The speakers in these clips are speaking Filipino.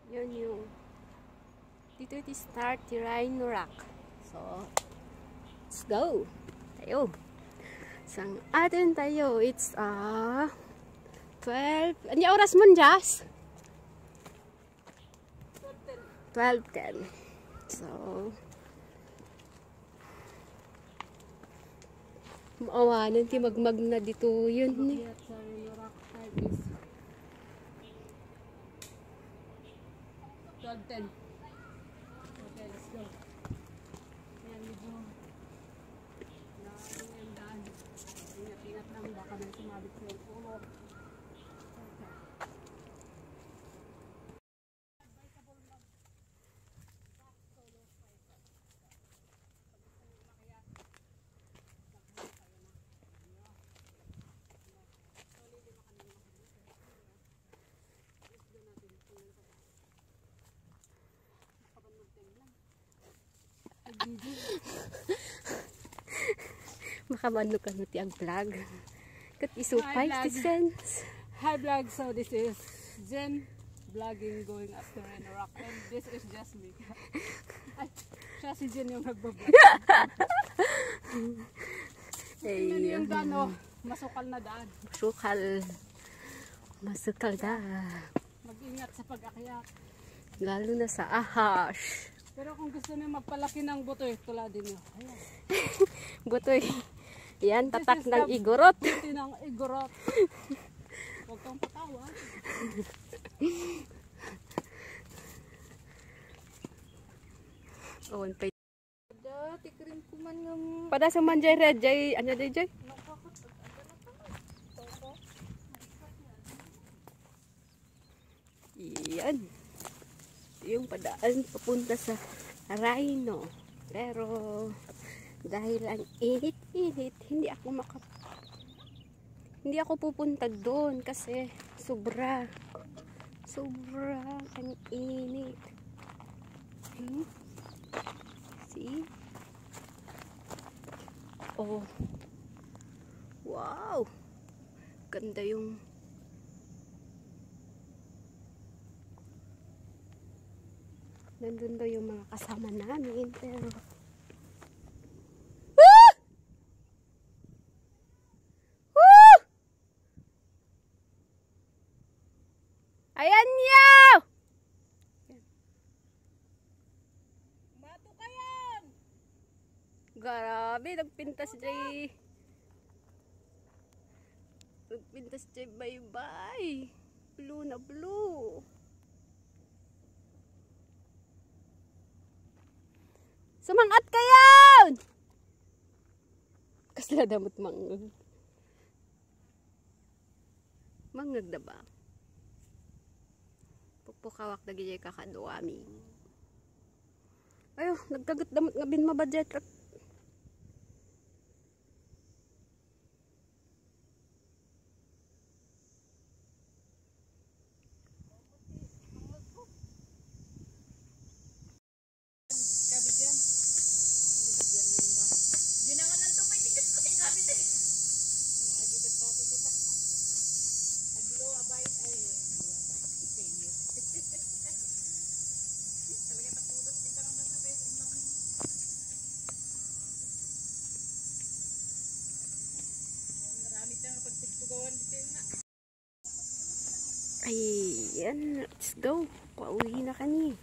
Yun yung dito ito start the Rhino Rock. So, let's go. Tayo. Sang atin tayo. It's 12. Ano oras mo, Jas? 12:10. So, maawanan ti magmag na dito yun ni. 12:10. Okay, let's go. Ayan, medyo yung daan. Ingat-ingat lang, baka may sumabit sa yung ulo. Makamano ka nuti ang vlog. Kat isupay, sense. Hi vlog, so this is Jen vlogging going after Rhino Rock and this is just me. Ay, siya si Jen yung nagbablog. Hey, yung daan, oh, masukal na daan. Masukal na. Mag-ingat sa pag-akyat. Lalo na sa ahas. Pero kung gusto niyo magpalaki ng butoy, tuladin niyo. Ayan. Butoy. Yan, tatak ng igorot. Buti ng igorot. Huwag kang patawa. Awan pa. Dati krim ko man ng... Pada sa manjay red, jay, ano day jay? Yan. Yung padaan papunta sa Rhino. Pero dahil ang init-init, hindi ako pupunta doon kasi sobra ang init. See? Oh. Wow. Ganda yung nandun daw yung mga kasama namin, pero ayan niya! Mato ka yan! Grabe, nagpintas Jay. Nagpintas Jay, bye-bye. Blue na blue. Sumangat ka yan! Kasla damot mangag. Mangag na ba? Pukpukawak na gijay kakaduami. Ayo, nagkagat damot nga bin mabadjet. Ayan, let's go. Pauwi na kami.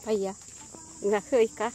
Paya, ngahoy ka.